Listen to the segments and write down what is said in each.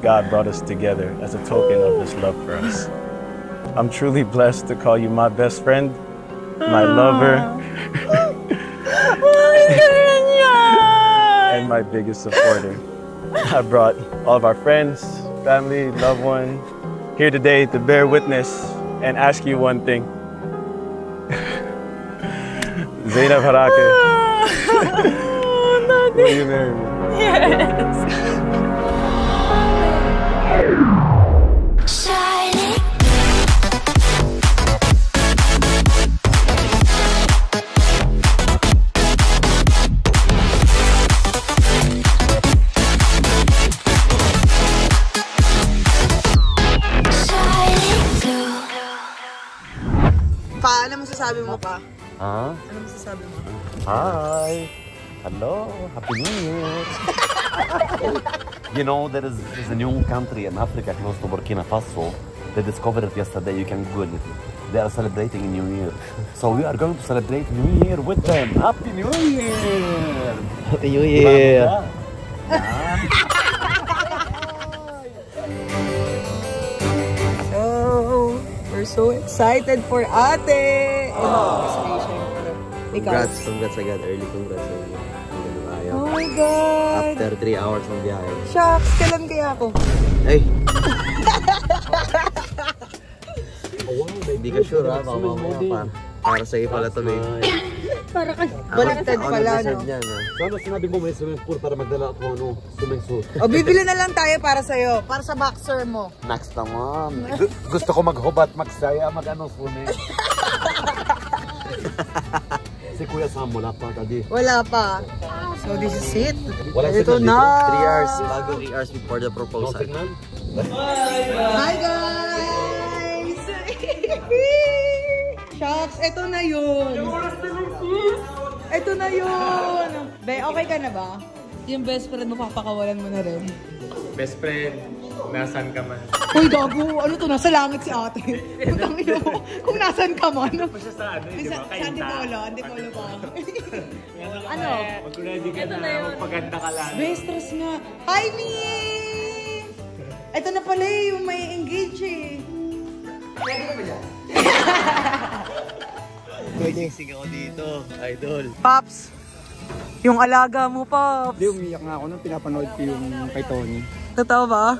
God brought us together as a token of His love for us. I'm truly blessed to call you my best friend, my lover, and my biggest supporter. I brought all of our friends, family, loved one here today to bear witness and ask you one thing. Zainab Harake, will you marry me? Yes. Ano masasabi mo pa? Huh? Ano masasabi mo? Hi. Hello. Happy New Year. You know, there's a new country in Africa close to Burkina Faso. They discovered it yesterday. You can Google it. They are celebrating New Year. So we are going to celebrate New Year with them. Happy New Year. Happy New Year. We're so excited for ate! Congrats agad. Early congrats. Oh my God! After 3 hours ng biyahe. Shucks! Kailan kaya ako? Ay! Hindi ka sure ha? Baka mamaya para sa'yo pala ito eh. Para ka baliktad pala, no? Sana sinabi mo may swimming pool para magdala ako swimming suit. O bibili na lang tayo para sa'yo. Para sa boxer mo. Next naman. Gusto ko maghubat, magsaya, swimming. Si Kuya Sam, wala pa tadi. Wala pa. So this is it. Ito na. 3 hours, bago 3 hours before the proposal. Hi guys! Shucks, ito na yun. Ito na yun. Be, okay ka na ba? Yung best friend mo, papakawalan mo na rin. Best friend, nasan ka man? Uy, gago. Ano to? Nasa langit si ate. Kung nasan ka man. Siya sa ano, di ba? Sa Antipolo. Antipolo pa. Ano? Mag-ready ka na, magpaganda ka lang. Best stress nga. Hi, Mi! Ito na pala yung may engage eh. Ready ka ba dyan? Pwedeng ako dito, idol. Pops, yung alaga mo, Pops. Hindi, umiyak nga ako nung pinapanood ko yung kay Tony. Totoo ba?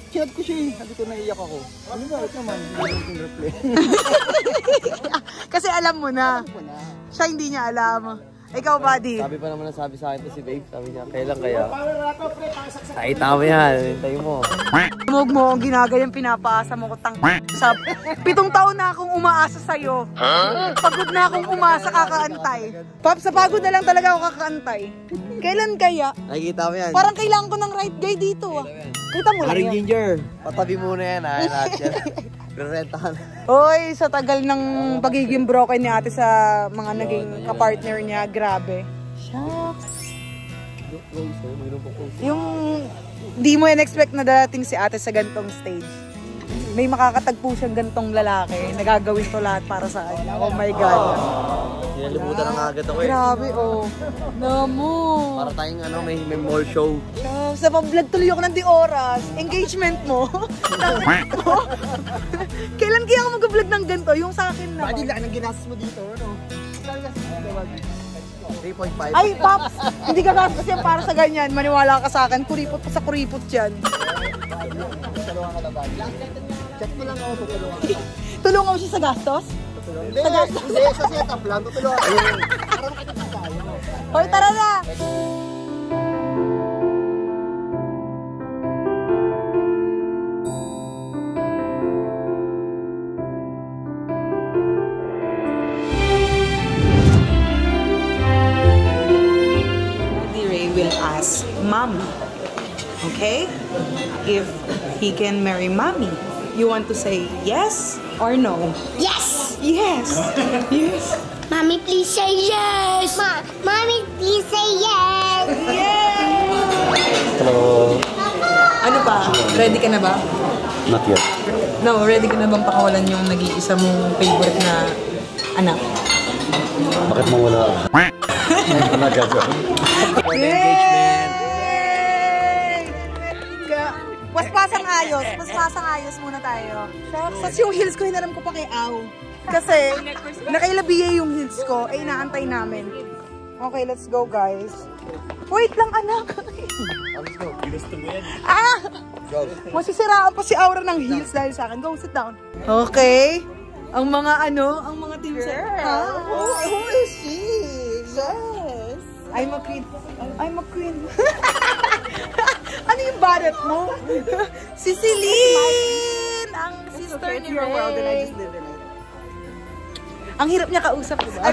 Chinat ko siya eh. Sabi ko naiyak ako. Ano ba? Ito naman. Hindi ko replay. Kasi alam mo na. Siya hindi niya alam. Ikaw, buddy. Sabi pa naman nasabi sa akin to si Dave. Sabi niya, kailan kaya? Nakita mo yan. Hintay mo. Huwag mo akong ginagayan, pinapaasa mo ko sa 7 taon na akong umaasa sa'yo. Pagod na akong umasa, kakaantay. Pops, sa pagod na lang talaga ako kakaantay. Kailan kaya? Nakikita mo yan. Parang kailangan ko ng right guy dito ah. Kita mo lang Haring yan. Ginger. Patabi muna yan ha. Lahat yan. Rerentahan. Hoy, sa tagal ng pagiging broken ni ate sa mga naging kapartner niya, grabe. Shucks. Yung di mo in-expect na darating si ate sa gantong stage. May makakatagpo siyang gantong lalaki na gagawin to lahat para sa kanya. Oh my God. Kinalimutan na nga agad ako eh. Grabe, oh. Namo. Para tayong ano, may mall show. Sa pag-vlog tuloy ako ng di oras. Engagement mo. Kailan kaya ako mag-vlog ng ganito? Yung sa akin na. Pwede lang ang ginastos mo dito, ano? 3.5. Ay, Pops! Hindi ka gastos yan para sa ganyan. Maniwala ka sa akin. Kuripot pa sa kuripot yan. Chat mo lang ako, tutulungan. Tulungan mo siya sa gastos? Hindi, hindi. Sa setup lang, tutulungan. Parang kita pa tayo. Hoy, tara na! Will ask mommy, okay? If he can marry mommy, you want to say yes or no? Yes! Yes! Yes! Mommy, please say yes! Mommy, please say yes! Yes! Hello. Ano pa? Ready ka na ba? Not yet. No, ready ka na bang pakawalan yung nag-iisa mong favorite na anak? Bakit mawala? Engagement! Paspasang ayos. Paspasang ayos muna tayo. Tapos yung heels ko, hinaram ko pa kay Au. Kasi, nakailabiya yung heels ko. Eh, inaantay namin. Okay, let's go, guys. Wait lang, anak. Let's go. Ginusto mo yan. Ah! Go. Masisiraan pa si Aura ng heels dahil sa akin. Go, sit down. Okay. Ang mga ang mga team sa... Who is she? Yes. I'm a queen. I'm a queen. Ano yung barat mo? Si Celine! Ang sister ni Ray. Ang hirap niya kausap, diba?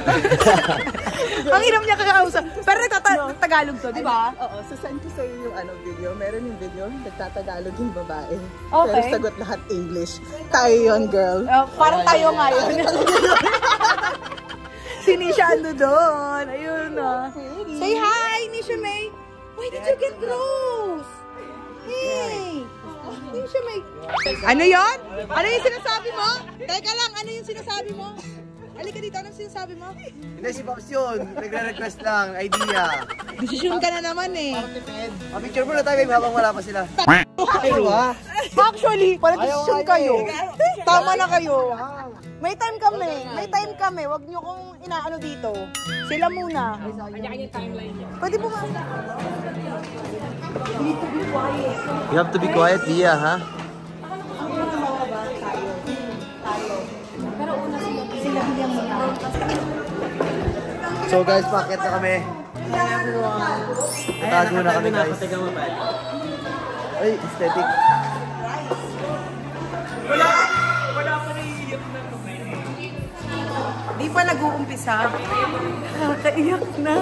Ang hirap niya kausap. Pero nagtatagalog to, di ba? Oo, sasend ko sa'yo yung video. Meron yung video, nagtatagalog yung babae. Okay. Pero sagot lahat English. Tayo yun, girl. Parang tayo ngayon. Si Nisha ando doon. Ayun na. Say hi, Nisha May. Why did you get gross? Hey! Nisha May. Ano yun? Ano yung sinasabi mo? Teka lang, ano yung sinasabi mo? Halika dito, anong sinasabi mo? Hindi, si Pops yun. Nagre-request lang, idea. Desisyon ka na naman eh. Picture mo na tayo, babe, habang wala pa sila. Actually, pala desisyon kayo. Tama na kayo. May time kami. May time kami. Huwag nyo kong inaano dito. Sila muna. Pwede pumasok. You have to be quiet, Dia, ha? So guys, packet na kami. Tago na kami, guys. Ay, aesthetic. Di pa nag-uumpisa. Nakakaiyak na.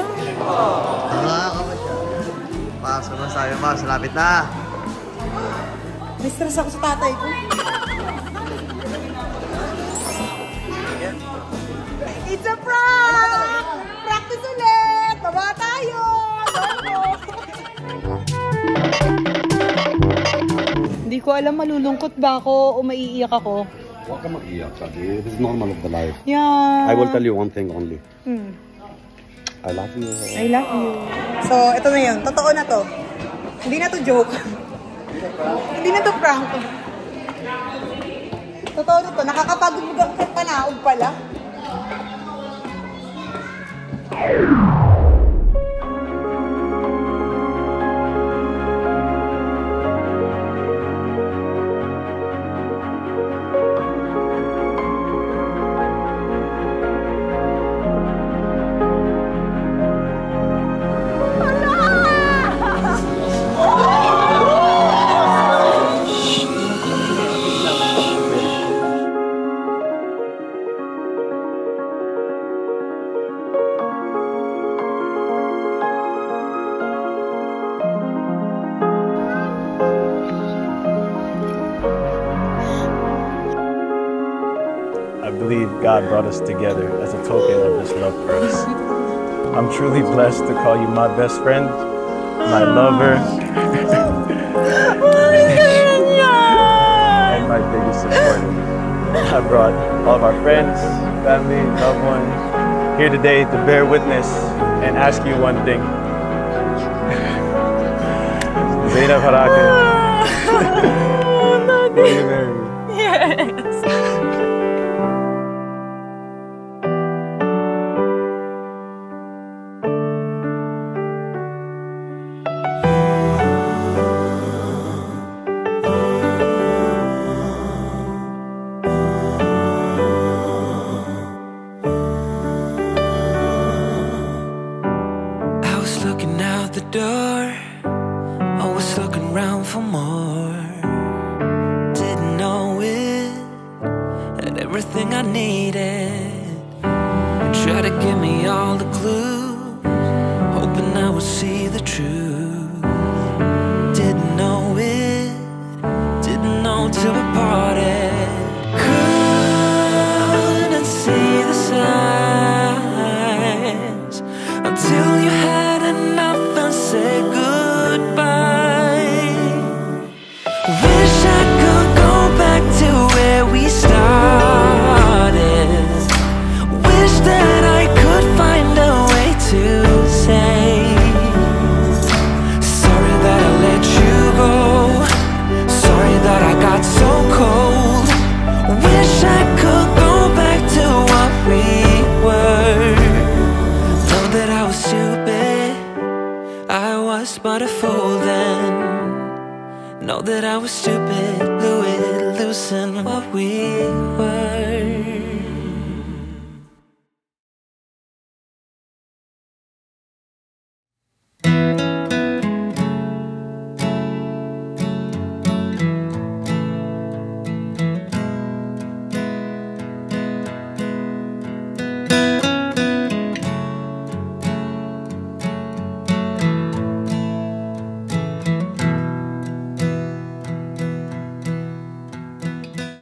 Nakakama siya. Pasok na sabi, Pops. Lapit na. May stress ako sa tatay ko. It's a prank! Practice ulit! Baba tayo! Hindi ko alam malulungkot ba ako o maiiyak ako. Huwag ka mag-iyak, Shaggy. It is normal of the life. Yeah. I will tell you one thing only. I love you. I love you. So, ito na yun. Totoo na to. Hindi na to joke. Hindi na to prank. Totoo na to. Nakakapagod ang panaog pala. I believe God brought us together as a token of His love for us. I'm truly blessed to call you my best friend, my lover, and my biggest supporter. I brought all of our friends, family, loved ones here today to bear witness and ask you one thing. Zainab Harake, will you marry me? Yes. Looking out the door, always looking round for more. Didn't know it, had everything I needed. Try to give me all the clues, hoping I would see the truth. Didn't know it, didn't know till we parted. Couldn't see the signs until you had enough and said goodbye. Wish I could go back to where we started. Wish that I could find a way to say that I was stupid, blew it, loosen what we were.